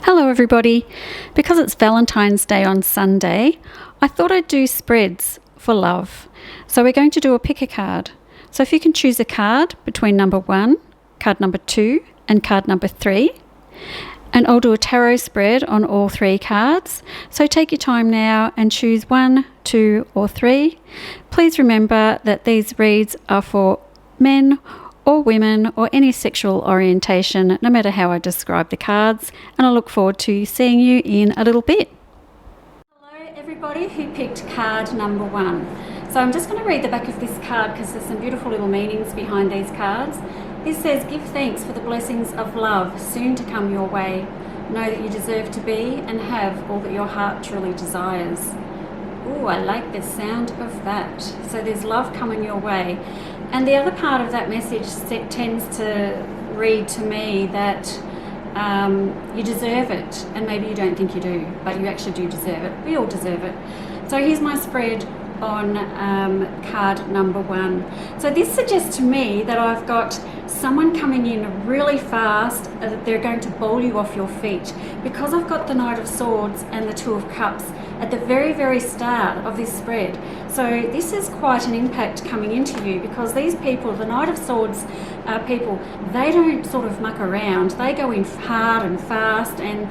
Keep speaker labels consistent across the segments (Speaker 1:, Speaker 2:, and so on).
Speaker 1: Hello everybody. Because it's Valentine's Day on Sunday, I thought I'd do spreads for love. So we're going to do a pick a card. So if you can choose a card between number 1, card number 2 and card number 3. And I'll do a tarot spread on all 3 cards. So take your time now and choose 1, 2 or 3. Please remember that these reads are for men or women or any sexual orientation, no matter how I describe the cards, and I look forward to seeing you in a little bit. Hello everybody who picked card number 1. So I'm just going to read the back of this card because there's some beautiful little meanings behind these cards. This says, give thanks for the blessings of love soon to come your way. Know that you deserve to be and have all that your heart truly desires. Ooh, I like the sound of that. So there's love coming your way. And the other part of that message tends to read to me that you deserve it, and maybe you don't think you do, but you actually do deserve it. We all deserve it. So here's my spread on card number 1. So this suggests to me that I've got someone coming in really fast, they're going to bowl you off your feet. Because I've got the Knight of Swords and the Two of Cups at the very, very start of this spread. So this is quite an impact coming into you, because these people, the Knight of Swords people, they don't sort of muck around. They go in hard and fast, and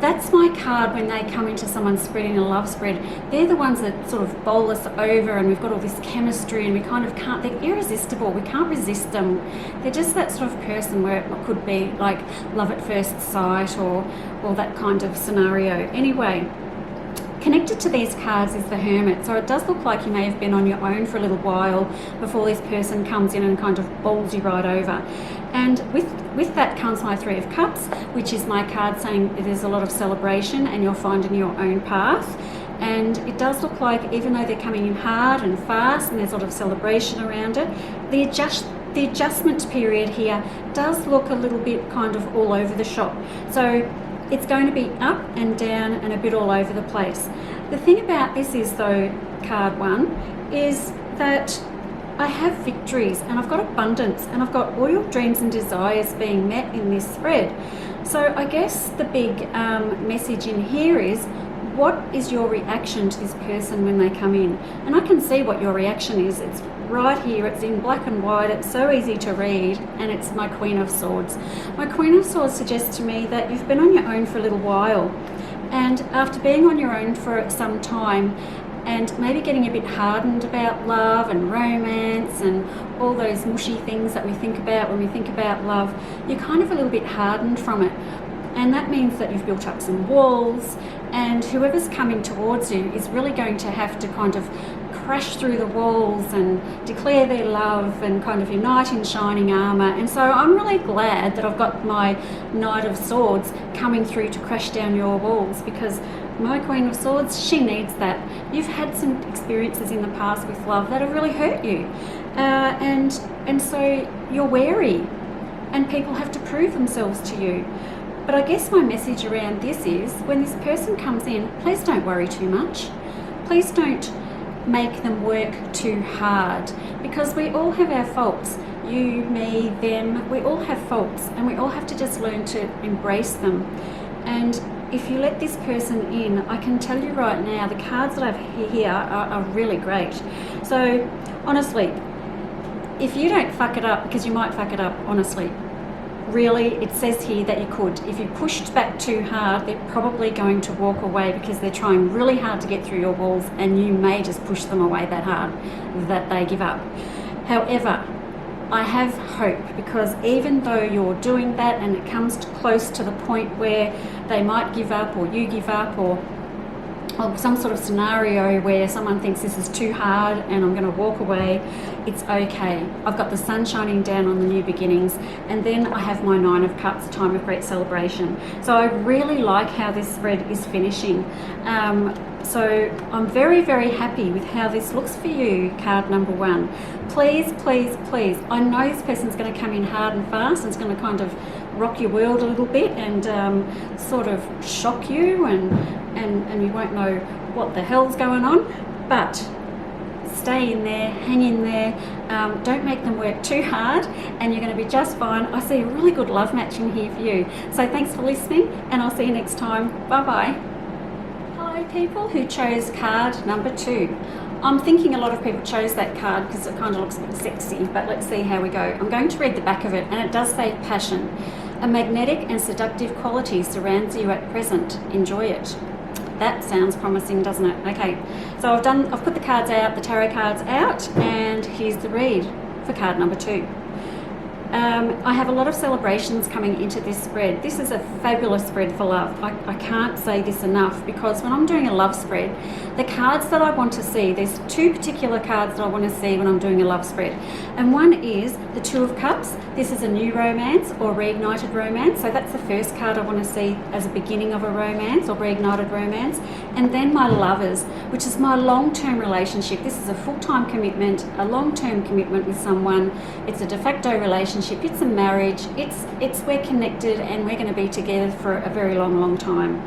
Speaker 1: that's my card when they come into someone spreading a love spread. They're the ones that sort of bowl us over, and we've got all this chemistry and we kind of can't, they're irresistible. We can't resist them. They're just that sort of person where it could be like love at first sight or that kind of scenario. Anyway, connected to these cards is the Hermit. So it does look like you may have been on your own for a little while before this person comes in and kind of bowls you right over. And with that comes my Three of Cups, which is my card saying there's a lot of celebration and you're finding your own path. And it does look like, even though they're coming in hard and fast and there's a lot of celebration around it, the adjustment period here does look a little bit kind of all over the shop. So it's going to be up and down and a bit all over the place. The thing about this is, though, card 1, is that I have victories and I've got abundance and I've got all your dreams and desires being met in this spread. So I guess the big message in here is, what is your reaction to this person when they come in? And I can see what your reaction is. It's right here, it's in black and white, it's so easy to read, and it's my Queen of Swords. My Queen of Swords suggests to me that you've been on your own for a little while, and after being on your own for some time and maybe getting a bit hardened about love and romance and all those mushy things that we think about when we think about love, you're kind of a little bit hardened from it. And that means that you've built up some walls, and whoever's coming towards you is really going to have to kind of crash through the walls and declare their love and kind of your knight in shining armour. And so I'm really glad that I've got my Knight of Swords coming through to crash down your walls, because my Queen of Swords, she needs that. You've had some experiences in the past with love that have really hurt you, and so you're wary, and people have to prove themselves to you. But I guess my message around this is, when this person comes in, please don't worry too much. Please don't make them work too hard, because we all have our faults. You, me, them, we all have faults, and we all have to just learn to embrace them. And if you let this person in, I can tell you right now, the cards that I have here are really great. So honestly, if you don't fuck it up, because you might fuck it up, honestly, really, it says here that you could. If you pushed back too hard, they're probably going to walk away, because they're trying really hard to get through your walls, and you may just push them away that hard that they give up. However, I have hope, because even though you're doing that and it comes close to the point where they might give up, or you give up, or some sort of scenario where someone thinks this is too hard and I'm going to walk away, it's okay. I've got the sun shining down on the new beginnings, and then I have my Nine of Cups, time of great celebration. So I really like how this spread is finishing. So I'm very, very happy with how this looks for you, card number 1. Please, please, please. I know this person's going to come in hard and fast, and it's going to kind of rock your world a little bit and sort of shock you, and you won't know what the hell's going on. But stay in there, hang in there, don't make them work too hard, and you're going to be just fine. I see a really good love match in here for you. So thanks for listening, and I'll see you next time. Bye-bye. Hello people who chose card number 2. I'm thinking a lot of people chose that card because it kind of looks a bit sexy, but let's see how we go. I'm going to read the back of it, and it does say passion. A magnetic and seductive quality surrounds you at present. Enjoy it. That sounds promising, doesn't it? Okay, so I've put the cards out, the tarot cards out, and here's the read for card number 2. I have a lot of celebrations coming into this spread. This is a fabulous spread for love. I can't say this enough, because when I'm doing a love spread, the cards that I want to see, there's 2 particular cards that I want to see when I'm doing a love spread. And one is the 2 of Cups. This is a new romance or reignited romance. So that's the first card I want to see as a beginning of a romance or reignited romance. And then my Lovers, which is my long-term relationship. This is a full-time commitment, a long-term commitment with someone. It's a de facto relationship. It's a marriage. It's we're connected and we're going to be together for a very long time.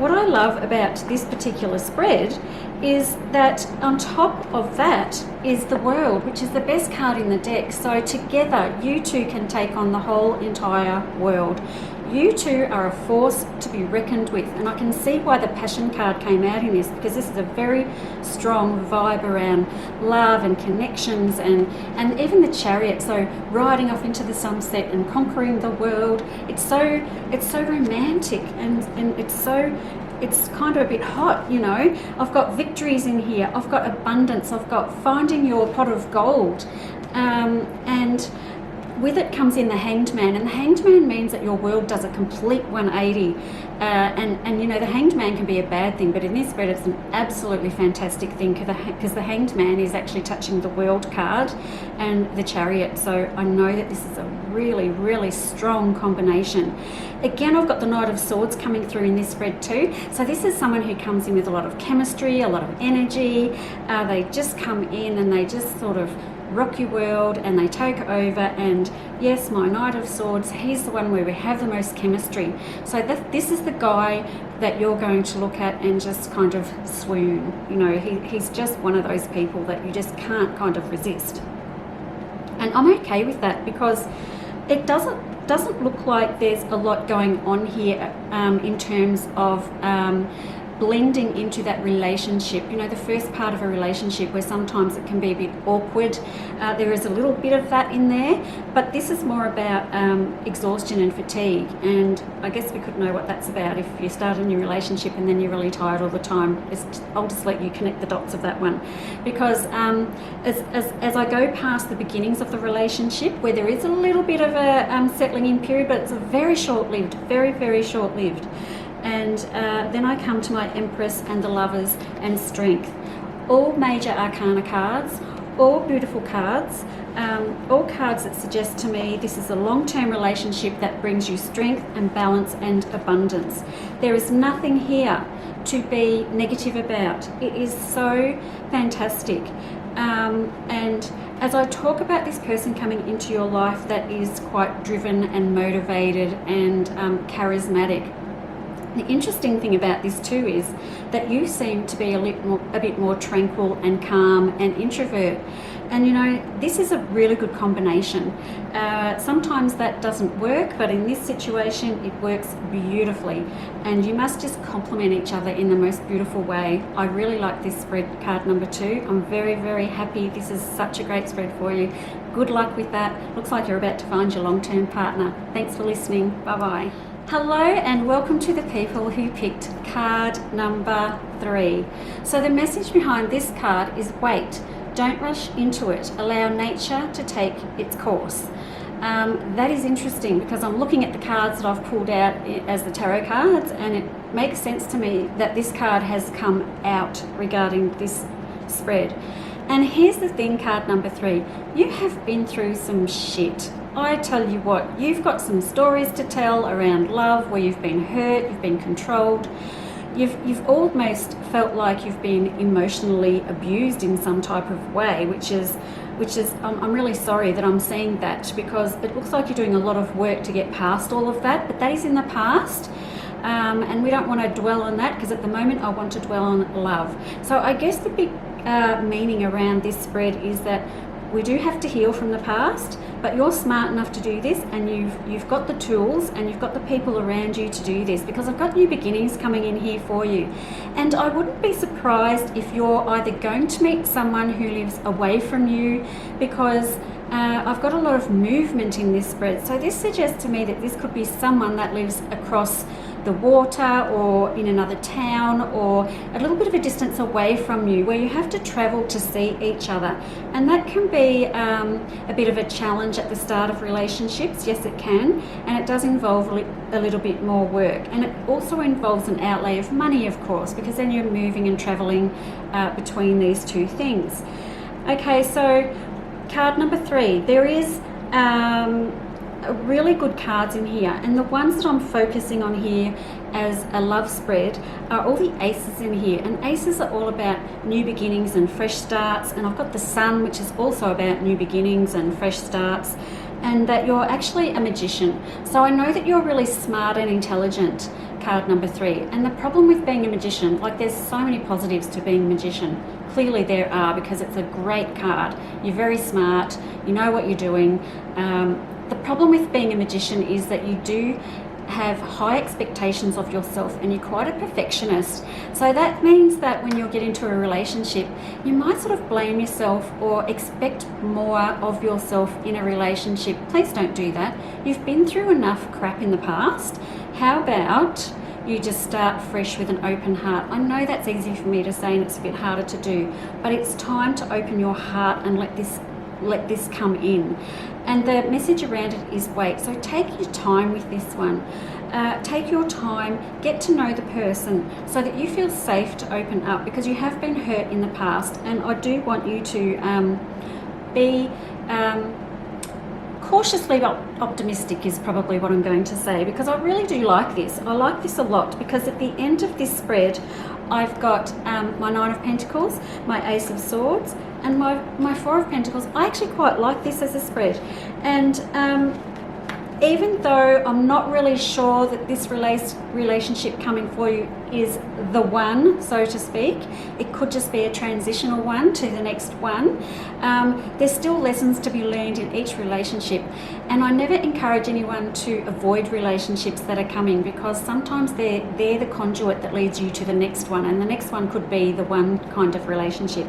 Speaker 1: What I love about this particular spread is that on top of that is the World, which is the best card in the deck. So together you two can take on the whole entire world. You two are a force to be reckoned with, and I can see why the Passion card came out in this, because this is a very strong vibe around love and connections, and even the Chariot, so riding off into the sunset and conquering the world. It's so romantic, and it's kind of a bit hot, you know. I've got victories in here, I've got abundance, I've got finding your pot of gold, and with it comes in the Hanged Man, and the Hanged Man means that your world does a complete 180, and you know, the Hanged Man can be a bad thing, but in this spread it's an absolutely fantastic thing, because the Hanged Man is actually touching the World card and the Chariot. So I know that this is a really strong combination. Again, I've got the Knight of Swords coming through in this spread too. So this is someone who comes in with a lot of chemistry, a lot of energy. They just come in and they just sort of rock your world, and they take over. And yes, my Knight of Swords, he's the one where we have the most chemistry. So this is the guy that you're going to look at and just kind of swoon. You know, he's just one of those people that you just can't kind of resist. And I'm okay with that, because it doesn't look like there's a lot going on here in terms of blending into that relationship. You know, the first part of a relationship where sometimes it can be a bit awkward, there is a little bit of that in there, but this is more about exhaustion and fatigue, and I guess we could know what that's about if you start a new relationship and then you're really tired all the time. I'll just let you connect the dots of that one, because as I go past the beginnings of the relationship, where there is a little bit of a settling in period, but it's a very short-lived, very short-lived. And then I come to my Empress and the Lovers and Strength. All major arcana cards, all beautiful cards, all cards that suggest to me this is a long-term relationship that brings you strength and balance and abundance. There is nothing here to be negative about. It is so fantastic. And as I talk about this person coming into your life that is quite driven and motivated and charismatic, the interesting thing about this too is that you seem to be a bit more tranquil and calm and introvert. And you know, this is a really good combination. Sometimes that doesn't work, but in this situation it works beautifully, and you must just complement each other in the most beautiful way. I really like this spread, card number 2. I'm very happy. This is such a great spread for you. Good luck with that. Looks like you're about to find your long-term partner. Thanks for listening. Bye-bye. Hello and welcome to the people who picked card number 3. So the message behind this card is wait, don't rush into it, allow nature to take its course. That is interesting, because I'm looking at the cards that I've pulled out as the tarot cards, and it makes sense to me that this card has come out regarding this spread. And here's the thing, card number 3, you have been through some shit. I tell you what, you've got some stories to tell around love where you've been hurt, you've been controlled, you've almost felt like you've been emotionally abused in some type of way, which is I'm really sorry that I'm seeing that, because it looks like you're doing a lot of work to get past all of that, but that is in the past. And we don't want to dwell on that, because at the moment I want to dwell on love. So I guess the big meaning around this spread is that we do have to heal from the past, but you're smart enough to do this, and you've got the tools and you've got the people around you to do this, because I've got new beginnings coming in here for you. And I wouldn't be surprised if you're either going to meet someone who lives away from you, because I've got a lot of movement in this spread. So this suggests to me that this could be someone that lives across the water or in another town or a little bit of a distance away from you, where you have to travel to see each other. And that can be a bit of a challenge at the start of relationships. Yes, it can, and it does involve a little bit more work, and it also involves an outlay of money, of course, because then you're moving and traveling between these two things. Okay, so card number 3, there is really good cards in here, and the ones that I'm focusing on here as a love spread are all the aces in here, and aces are all about new beginnings and fresh starts. And I've got the Sun, which is also about new beginnings and fresh starts, and that you're actually a magician. So I know that you're really smart and intelligent, card number 3. And the problem with being a magician, like, there's so many positives to being a magician. Clearly there are, because it's a great card. You're very smart, you know what you're doing. The problem with being a magician is that you do have high expectations of yourself, and you're quite a perfectionist. So that means that when you get into a relationship, you might sort of blame yourself or expect more of yourself in a relationship. Please don't do that. You've been through enough crap in the past. How about you just start fresh with an open heart? I know that's easy for me to say, and it's a bit harder to do, but it's time to open your heart and let this come in. And the message around it is wait. So take your time with this one. Take your time, get to know the person so that you feel safe to open up, because you have been hurt in the past. And I do want you to be cautiously optimistic is probably what I'm going to say, because I really do like this. I like this a lot, because at the end of this spread I've got my 9 of Pentacles, my Ace of Swords, and my 4 of Pentacles. I actually quite like this as a spread. And even though I'm not really sure that this relationship coming for you is the one, so to speak, it could just be a transitional one to the next one. There's still lessons to be learned in each relationship, and I never encourage anyone to avoid relationships that are coming, because sometimes they're the conduit that leads you to the next one, and the next one could be the one kind of relationship.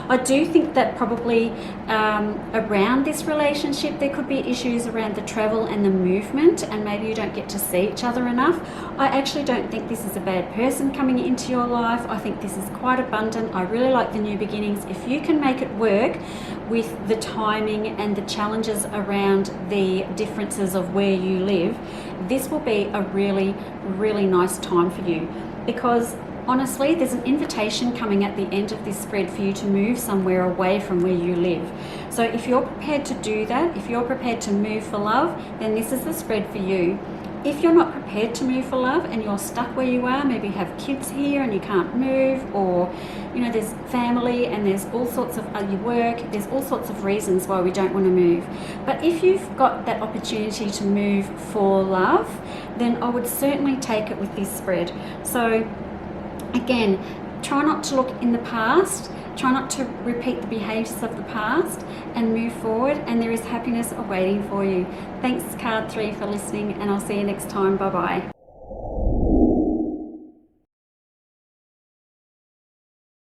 Speaker 1: I do think that probably around this relationship there could be issues around the travel and the movement, and maybe you don't get to see each other enough. I actually don't think this is a bad person coming into your life. I think this is quite abundant. I really like the new beginnings. If you can make it work with the timing and the challenges around the differences of where you live, this will be a really, really nice time for you, because honestly, there's an invitation coming at the end of this spread for you to move somewhere away from where you live. So if you're prepared to do that, if you're prepared to move for love, then this is the spread for you. If you're not prepared to move for love and you're stuck where you are, maybe you have kids here and you can't move, or there's family and there's all sorts of your work, there's all sorts of reasons why we don't want to move. But if you've got that opportunity to move for love, then I would certainly take it with this spread. So again, try not to look in the past, try not to repeat the behaviours of the past, and move forward, and there is happiness awaiting for you. Thanks, card 3, for listening, and I'll see you next time. Bye bye.